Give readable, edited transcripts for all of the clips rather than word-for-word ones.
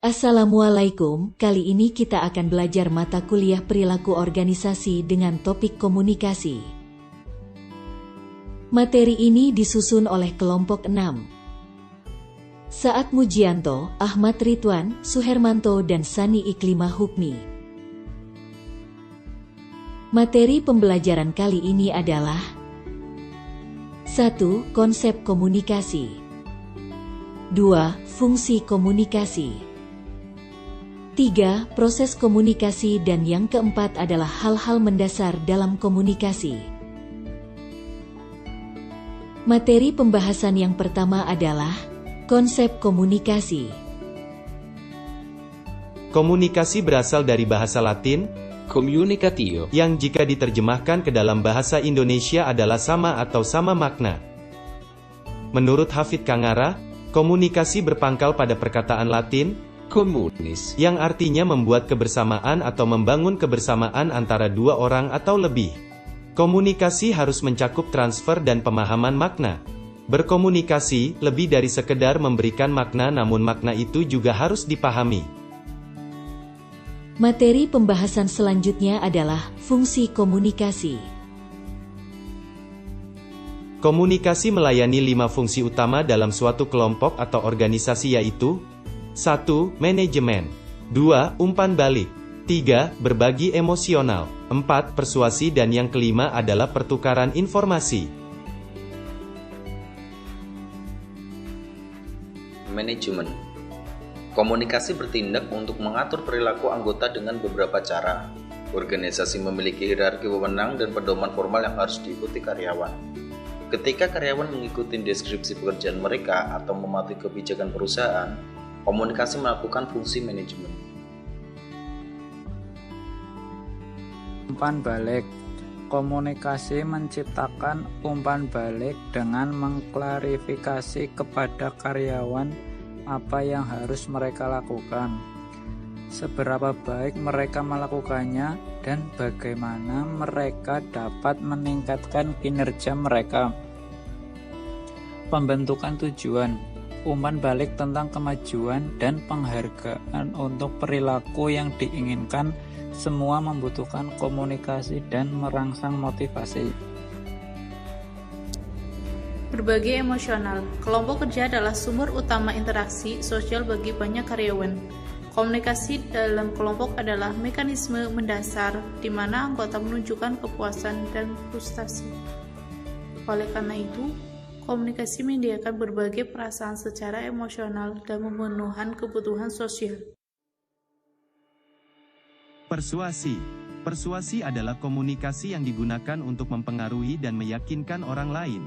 Assalamualaikum, kali ini kita akan belajar mata kuliah perilaku organisasi dengan topik komunikasi. Materi ini disusun oleh kelompok 6. Saat Mujianto, Ahmad Ridwan, Suhermanto dan Sani Iklima Hukmi. Materi pembelajaran kali ini adalah 1. Konsep komunikasi. 2. Fungsi komunikasi. 3. Proses komunikasi dan yang keempat adalah hal-hal mendasar dalam komunikasi. Materi pembahasan yang pertama adalah konsep komunikasi. Komunikasi berasal dari bahasa Latin Comunicatio, yang jika diterjemahkan ke dalam bahasa Indonesia adalah sama atau sama makna. Menurut Hafid Kangara, komunikasi berpangkal pada perkataan Latin communis, yang artinya membuat kebersamaan atau membangun kebersamaan antara dua orang atau lebih. Komunikasi harus mencakup transfer dan pemahaman makna. Berkomunikasi lebih dari sekedar memberikan makna, namun makna itu juga harus dipahami. Materi pembahasan selanjutnya adalah fungsi komunikasi. Komunikasi melayani 5 fungsi utama dalam suatu kelompok atau organisasi, yaitu 1. Manajemen. 2. Umpan balik. 3. Berbagi emosional. 4. Persuasi dan yang kelima adalah pertukaran informasi. Manajemen. Komunikasi bertindak untuk mengatur perilaku anggota dengan beberapa cara. Organisasi memiliki hierarki wewenang dan pedoman formal yang harus diikuti karyawan. Ketika karyawan mengikuti deskripsi pekerjaan mereka atau mematuhi kebijakan perusahaan, komunikasi melakukan fungsi manajemen. Umpan balik. Komunikasi menciptakan umpan balik dengan mengklarifikasi kepada karyawan apa yang harus mereka lakukan, seberapa baik mereka melakukannya, dan bagaimana mereka dapat meningkatkan kinerja mereka. Pembentukan tujuan. Umpan balik tentang kemajuan dan penghargaan untuk perilaku yang diinginkan. Semua membutuhkan komunikasi dan merangsang motivasi. Berbagi emosional. Kelompok kerja adalah sumber utama interaksi sosial bagi banyak karyawan. Komunikasi dalam kelompok adalah mekanisme mendasar di mana anggota menunjukkan kepuasan dan frustasi. Oleh karena itu, komunikasi menyediakan berbagai perasaan secara emosional dan memenuhi kebutuhan sosial. Persuasi. Persuasi adalah komunikasi yang digunakan untuk mempengaruhi dan meyakinkan orang lain.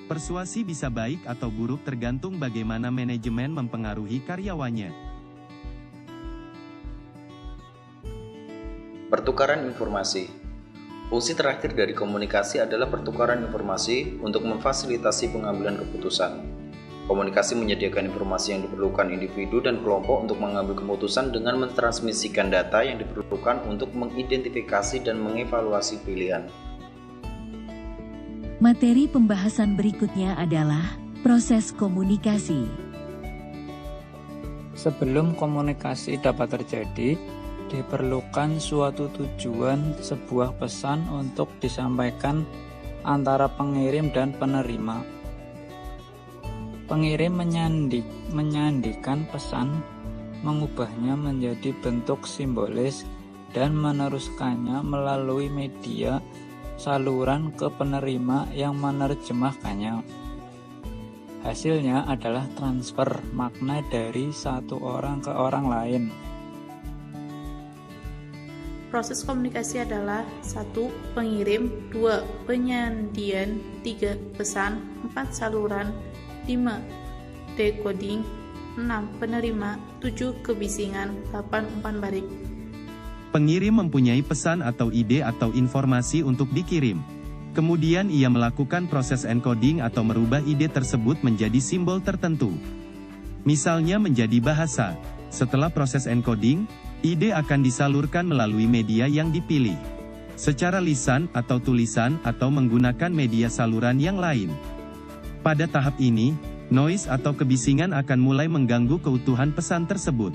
Persuasi bisa baik atau buruk tergantung bagaimana manajemen mempengaruhi karyawannya. Pertukaran informasi. Fungsi terakhir dari komunikasi adalah pertukaran informasi untuk memfasilitasi pengambilan keputusan. Komunikasi menyediakan informasi yang diperlukan individu dan kelompok untuk mengambil keputusan dengan mentransmisikan data yang diperlukan untuk mengidentifikasi dan mengevaluasi pilihan. Materi pembahasan berikutnya adalah proses komunikasi. Sebelum komunikasi dapat terjadi, diperlukan suatu tujuan, sebuah pesan untuk disampaikan antara pengirim dan penerima. Pengirim menyandikan pesan, mengubahnya menjadi bentuk simbolis, dan meneruskannya melalui media saluran ke penerima yang menerjemahkannya. Hasilnya adalah transfer makna dari satu orang ke orang lain. Proses komunikasi adalah 1. Pengirim, 2. Penyandian, 3. Pesan, 4. Saluran, 5. Decoding, 6. Penerima, 7. Kebisingan, 8. Umpan balik. Pengirim mempunyai pesan atau ide atau informasi untuk dikirim. Kemudian ia melakukan proses encoding atau merubah ide tersebut menjadi simbol tertentu. Misalnya menjadi bahasa. Setelah proses encoding, ide akan disalurkan melalui media yang dipilih. Secara lisan atau tulisan atau menggunakan media saluran yang lain. Pada tahap ini, noise atau kebisingan akan mulai mengganggu keutuhan pesan tersebut.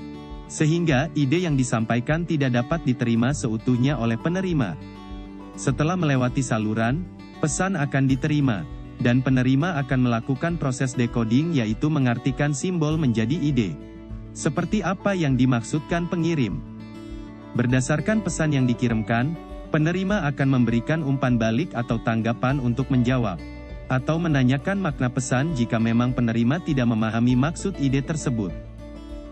sehingga ide yang disampaikan tidak dapat diterima seutuhnya oleh penerima. Setelah melewati saluran, pesan akan diterima, dan penerima akan melakukan proses decoding, yaitu mengartikan simbol menjadi ide. Seperti apa yang dimaksudkan pengirim. Berdasarkan pesan yang dikirimkan, penerima akan memberikan umpan balik atau tanggapan untuk menjawab, atau menanyakan makna pesan jika memang penerima tidak memahami maksud ide tersebut.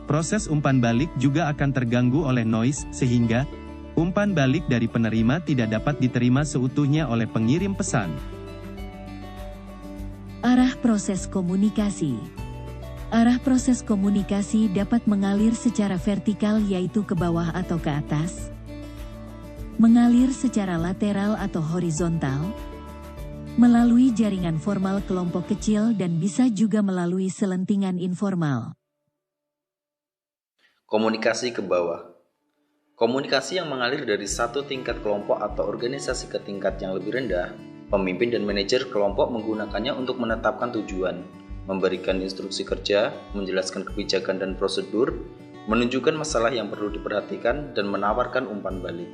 Proses umpan balik juga akan terganggu oleh noise, sehingga umpan balik dari penerima tidak dapat diterima seutuhnya oleh pengirim pesan. Arah proses komunikasi. Arah proses komunikasi dapat mengalir secara vertikal, yaitu ke bawah atau ke atas, mengalir secara lateral atau horizontal, melalui jaringan formal kelompok kecil, dan bisa juga melalui selentingan informal. Komunikasi ke bawah. Komunikasi yang mengalir dari satu tingkat kelompok atau organisasi ke tingkat yang lebih rendah. Pemimpin dan manajer kelompok menggunakannya untuk menetapkan tujuan, memberikan instruksi kerja, menjelaskan kebijakan dan prosedur, menunjukkan masalah yang perlu diperhatikan, dan menawarkan umpan balik.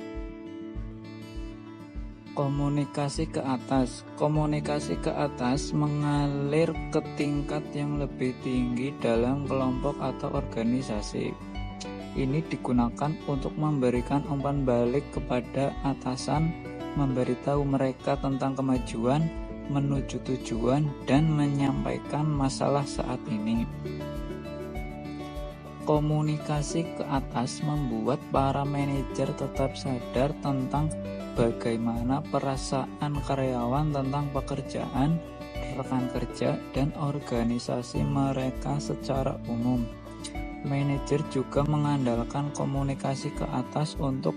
Komunikasi ke atas. Komunikasi ke atas mengalir ke tingkat yang lebih tinggi dalam kelompok atau organisasi. Ini digunakan untuk memberikan umpan balik kepada atasan, memberitahu mereka tentang kemajuan, menuju tujuan, dan menyampaikan masalah saat ini. Komunikasi ke atas membuat para manajer tetap sadar tentang bagaimana perasaan karyawan tentang pekerjaan, rekan kerja, dan organisasi mereka secara umum. Manajer juga mengandalkan komunikasi ke atas untuk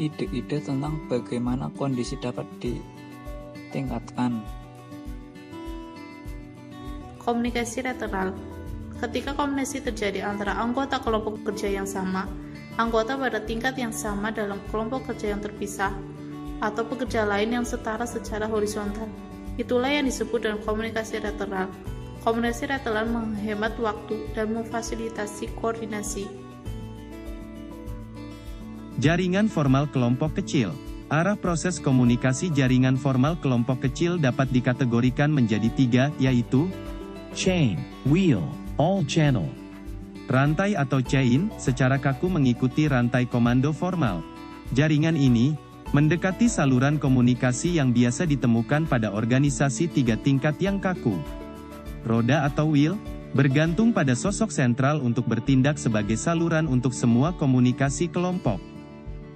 ide-ide tentang bagaimana kondisi dapat ditingkatkan. Komunikasi lateral. Ketika komunikasi terjadi antara anggota kelompok kerja yang sama, anggota pada tingkat yang sama dalam kelompok kerja yang terpisah, atau pekerja lain yang setara secara horizontal. Itulah yang disebut dengan komunikasi lateral. Komunikasi lateral menghemat waktu dan memfasilitasi koordinasi. Jaringan formal kelompok kecil. Arah proses komunikasi jaringan formal kelompok kecil dapat dikategorikan menjadi 3, yaitu chain, wheel, all channel. Rantai atau chain, secara kaku mengikuti rantai komando formal. Jaringan ini mendekati saluran komunikasi yang biasa ditemukan pada organisasi 3 tingkat yang kaku. Roda atau wheel, bergantung pada sosok sentral untuk bertindak sebagai saluran untuk semua komunikasi kelompok.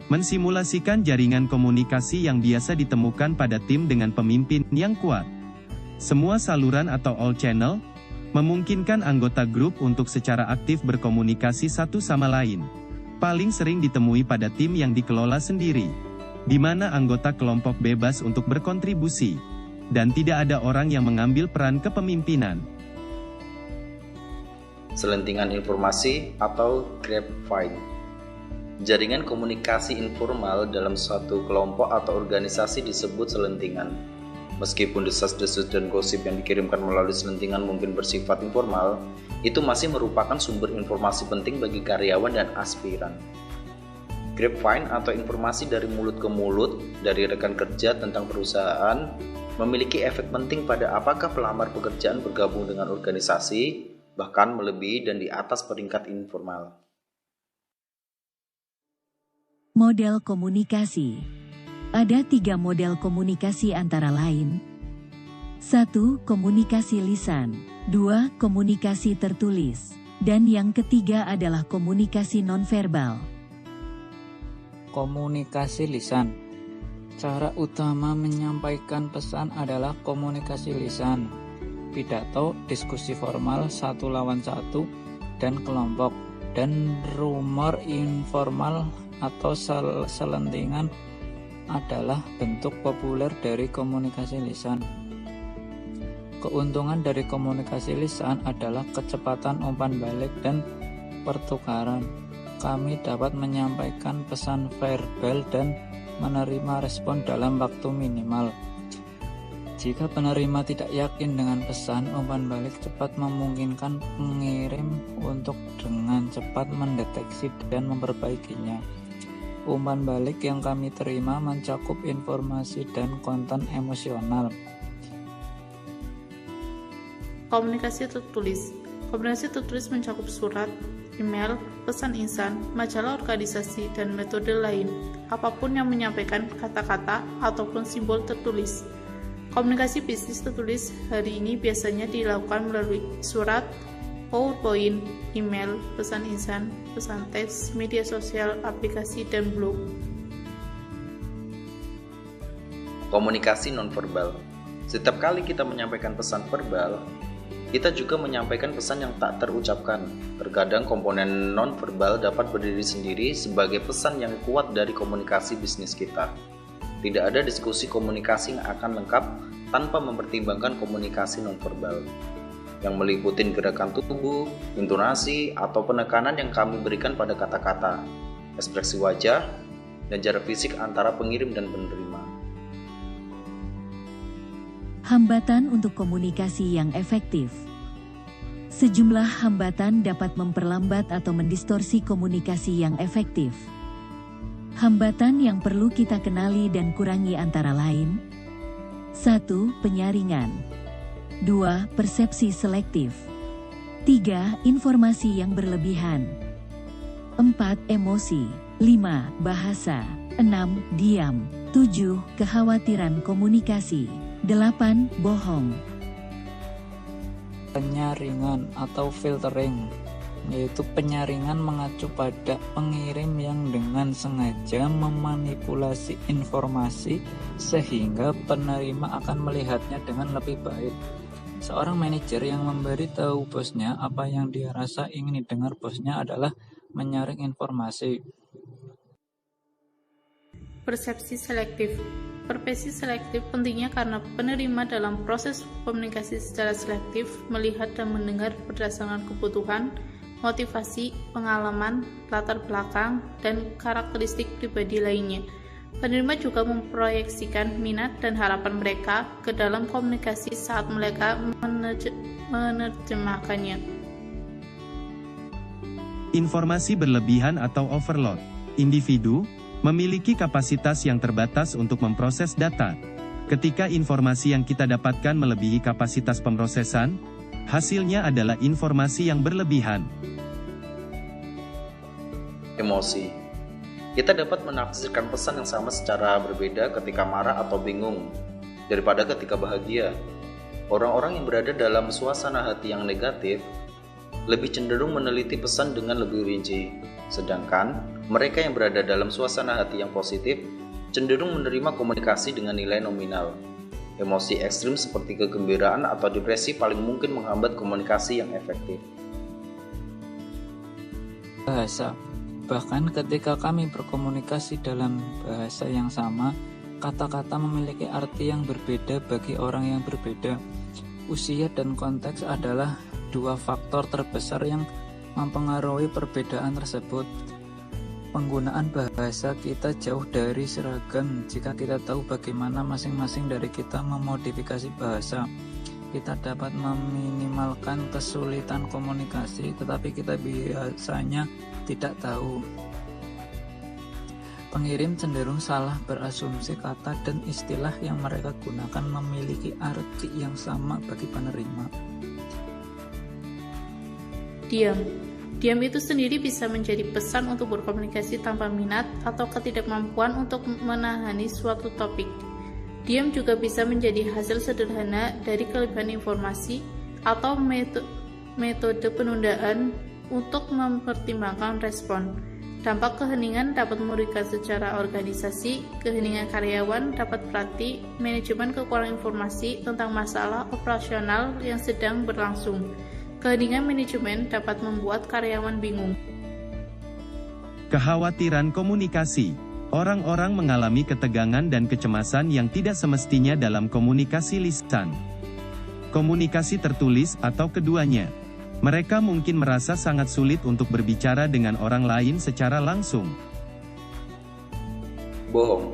Mensimulasikan jaringan komunikasi yang biasa ditemukan pada tim dengan pemimpin yang kuat. Semua saluran atau all channel, memungkinkan anggota grup untuk secara aktif berkomunikasi satu sama lain. Paling sering ditemui pada tim yang dikelola sendiri, di mana anggota kelompok bebas untuk berkontribusi, dan tidak ada orang yang mengambil peran kepemimpinan. Selentingan informasi atau grapevine. Jaringan komunikasi informal dalam suatu kelompok atau organisasi disebut selentingan. Meskipun desas-desus dan gosip yang dikirimkan melalui selentingan mungkin bersifat informal, itu masih merupakan sumber informasi penting bagi karyawan dan aspiran. Grapevine atau informasi dari mulut ke mulut dari rekan kerja tentang perusahaan memiliki efek penting pada apakah pelamar pekerjaan bergabung dengan organisasi, bahkan melebihi dan di atas peringkat informal. Model komunikasi. Ada 3 model komunikasi antara lain. 1. Komunikasi lisan. 2. Komunikasi tertulis. Dan yang ketiga adalah komunikasi nonverbal. Komunikasi lisan. Cara utama menyampaikan pesan adalah komunikasi lisan. Pidato, diskusi formal 1 lawan 1, dan kelompok, dan rumor informal atau selentingan adalah bentuk populer dari komunikasi lisan. Keuntungan dari komunikasi lisan adalah kecepatan umpan balik dan pertukaran. Kami dapat menyampaikan pesan verbal dan menerima respon dalam waktu minimal. Jika penerima tidak yakin dengan pesan, umpan balik cepat memungkinkan pengirim untuk dengan cepat mendeteksi dan memperbaikinya. Umpan balik yang kami terima mencakup informasi dan konten emosional. Komunikasi tertulis. Komunikasi tertulis mencakup surat, email, pesan insan, majalah organisasi, dan metode lain, apapun yang menyampaikan kata-kata ataupun simbol tertulis. Komunikasi bisnis tertulis hari ini biasanya dilakukan melalui surat, PowerPoint, email, pesan insan, pesan teks, media sosial, aplikasi, dan blog. Komunikasi nonverbal. Setiap kali kita menyampaikan pesan verbal, kita juga menyampaikan pesan yang tak terucapkan. Terkadang komponen nonverbal dapat berdiri sendiri sebagai pesan yang kuat dari komunikasi bisnis kita. Tidak ada diskusi komunikasi yang akan lengkap tanpa mempertimbangkan komunikasi nonverbal, yang meliputi gerakan tubuh, intonasi, atau penekanan yang kami berikan pada kata-kata, ekspresi wajah, dan jarak fisik antara pengirim dan penerima. Hambatan untuk komunikasi yang efektif. Sejumlah hambatan dapat memperlambat atau mendistorsi komunikasi yang efektif. Hambatan yang perlu kita kenali dan kurangi antara lain: 1. Penyaringan. 2. Persepsi selektif. 3. Informasi yang berlebihan. 4. Emosi. 5. Bahasa. 6. Diam. 7. Kekhawatiran komunikasi. 8. Bohong. Penyaringan atau filtering, yaitu penyaringan mengacu pada pengirim yang dengan sengaja memanipulasi informasi sehingga penerima akan melihatnya dengan lebih baik. Seorang manajer yang memberitahu bosnya apa yang dia rasa ingin didengar bosnya adalah menyaring informasi. Persepsi selektif. Persepsi selektif pentingnya karena penerima dalam proses komunikasi secara selektif melihat dan mendengar berdasarkan kebutuhan, motivasi, pengalaman, latar belakang, dan karakteristik pribadi lainnya. Penerima juga memproyeksikan minat dan harapan mereka ke dalam komunikasi saat mereka menerjemahkannya. Informasi berlebihan atau overload. Individu memiliki kapasitas yang terbatas untuk memproses data. Ketika informasi yang kita dapatkan melebihi kapasitas pemrosesan, hasilnya adalah informasi yang berlebihan. Emosi. Kita dapat menafsirkan pesan yang sama secara berbeda ketika marah atau bingung daripada ketika bahagia. Orang-orang yang berada dalam suasana hati yang negatif lebih cenderung meneliti pesan dengan lebih rinci, sedangkan mereka yang berada dalam suasana hati yang positif cenderung menerima komunikasi dengan nilai nominal. Emosi ekstrim seperti kegembiraan atau depresi paling mungkin menghambat komunikasi yang efektif. Bahasa. Bahkan ketika kami berkomunikasi dalam bahasa yang sama, kata-kata memiliki arti yang berbeda bagi orang yang berbeda. Usia dan konteks adalah dua faktor terbesar yang mempengaruhi perbedaan tersebut. Penggunaan bahasa kita jauh dari seragam jika kita tahu bagaimana masing-masing dari kita memodifikasi bahasa. Kita dapat meminimalkan kesulitan komunikasi, tetapi kita biasanya tidak tahu. Pengirim cenderung salah berasumsi kata dan istilah yang mereka gunakan memiliki arti yang sama bagi penerima. Diam. Diam itu sendiri bisa menjadi pesan untuk berkomunikasi tanpa minat atau ketidakmampuan untuk menahani suatu topik. Diam juga bisa menjadi hasil sederhana dari kelebihan informasi atau metode penundaan untuk mempertimbangkan respon. Dampak keheningan dapat merugikan secara organisasi, keheningan karyawan dapat berarti manajemen kekurangan informasi tentang masalah operasional yang sedang berlangsung. Keheningan manajemen dapat membuat karyawan bingung. Kekhawatiran komunikasi. Orang-orang mengalami ketegangan dan kecemasan yang tidak semestinya dalam komunikasi lisan, komunikasi tertulis, atau keduanya. Mereka mungkin merasa sangat sulit untuk berbicara dengan orang lain secara langsung. Bohong.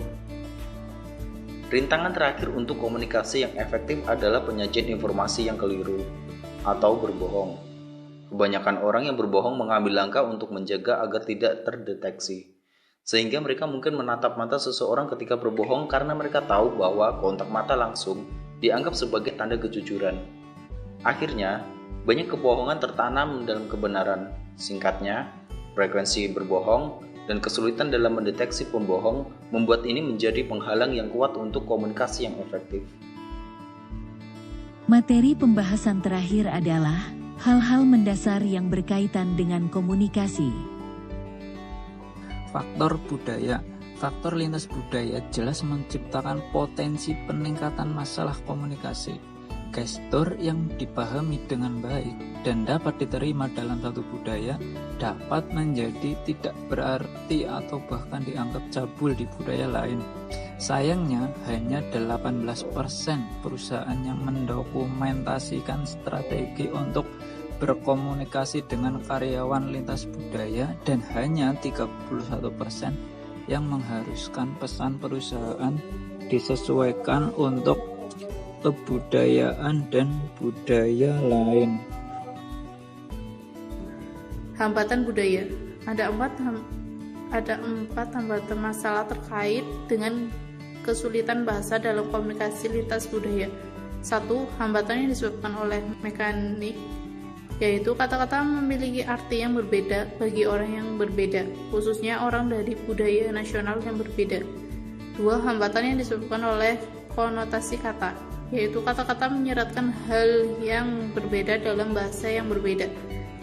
Rintangan terakhir untuk komunikasi yang efektif adalah penyajian informasi yang keliru atau berbohong. Kebanyakan orang yang berbohong mengambil langkah untuk menjaga agar tidak terdeteksi, sehingga mereka mungkin menatap mata seseorang ketika berbohong karena mereka tahu bahwa kontak mata langsung dianggap sebagai tanda kejujuran. Akhirnya, banyak kebohongan tertanam dalam kebenaran. Singkatnya, frekuensi berbohong dan kesulitan dalam mendeteksi pembohong membuat ini menjadi penghalang yang kuat untuk komunikasi yang efektif. Materi pembahasan terakhir adalah hal-hal mendasar yang berkaitan dengan komunikasi. Faktor budaya. Faktor lintas budaya jelas menciptakan potensi peningkatan masalah komunikasi. Gestur yang dipahami dengan baik dan dapat diterima dalam satu budaya dapat menjadi tidak berarti atau bahkan dianggap cabul di budaya lain. Sayangnya, hanya 18% perusahaan yang mendokumentasikan strategi untuk berkomunikasi dengan karyawan lintas budaya dan hanya 31% yang mengharuskan pesan perusahaan disesuaikan untuk kebudayaan dan budaya lain. Hambatan budaya. Ada empat hambatan masalah terkait dengan kesulitan bahasa dalam komunikasi lintas budaya. 1. Hambatan yang disebabkan oleh mekanik, yaitu kata-kata memiliki arti yang berbeda bagi orang yang berbeda, khususnya orang dari budaya nasional yang berbeda. 2. Hambatan yang disebabkan oleh konotasi kata, yaitu kata-kata menyeratkan hal yang berbeda dalam bahasa yang berbeda.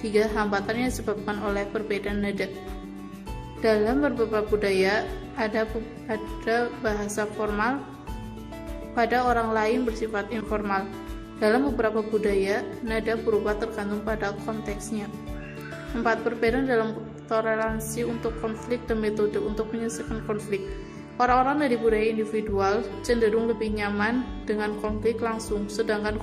3. Hambatan yang disebabkan oleh perbedaan nada. Dalam beberapa budaya, ada bahasa formal pada orang lain bersifat informal. Dalam beberapa budaya, nada berubah tergantung pada konteksnya. 4. Perbedaan dalam toleransi untuk konflik dan metode untuk menyelesaikan konflik. Orang-orang dari budaya individual cenderung lebih nyaman dengan konflik langsung, sedangkan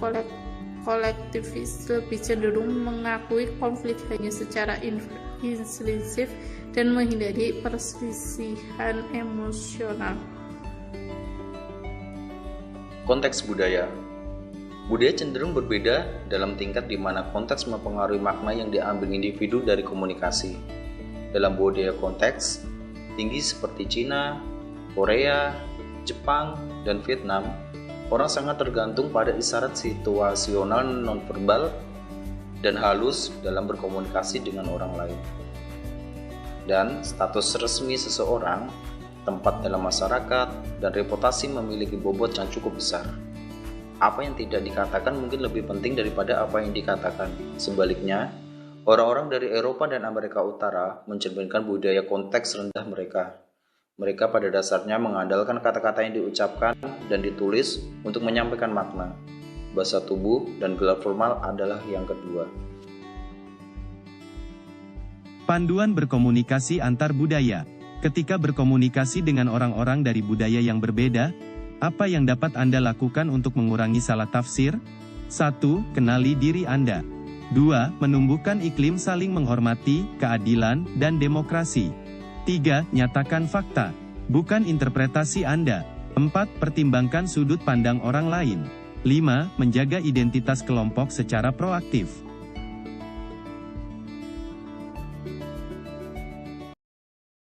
kolektivis lebih cenderung mengakui konflik hanya secara instinktif dan menghindari perselisihan emosional. Konteks budaya. Budaya cenderung berbeda dalam tingkat di mana konteks mempengaruhi makna yang diambil individu dari komunikasi. Dalam budaya konteks tinggi seperti Cina, Korea, Jepang, dan Vietnam, orang sangat tergantung pada isyarat situasional nonverbal dan halus dalam berkomunikasi dengan orang lain. Dan status resmi seseorang, tempat dalam masyarakat, dan reputasi memiliki bobot yang cukup besar. Apa yang tidak dikatakan mungkin lebih penting daripada apa yang dikatakan. Sebaliknya, orang-orang dari Eropa dan Amerika Utara mencerminkan budaya konteks rendah mereka. Mereka pada dasarnya mengandalkan kata-kata yang diucapkan dan ditulis untuk menyampaikan makna. Bahasa tubuh dan gelar formal adalah yang kedua. Panduan berkomunikasi antar budaya. Ketika berkomunikasi dengan orang-orang dari budaya yang berbeda, apa yang dapat Anda lakukan untuk mengurangi salah tafsir? 1. Kenali diri Anda. 2. Menumbuhkan iklim saling menghormati, keadilan, dan demokrasi. 3. Nyatakan fakta, bukan interpretasi Anda. 4. Pertimbangkan sudut pandang orang lain. 5. Menjaga identitas kelompok secara proaktif.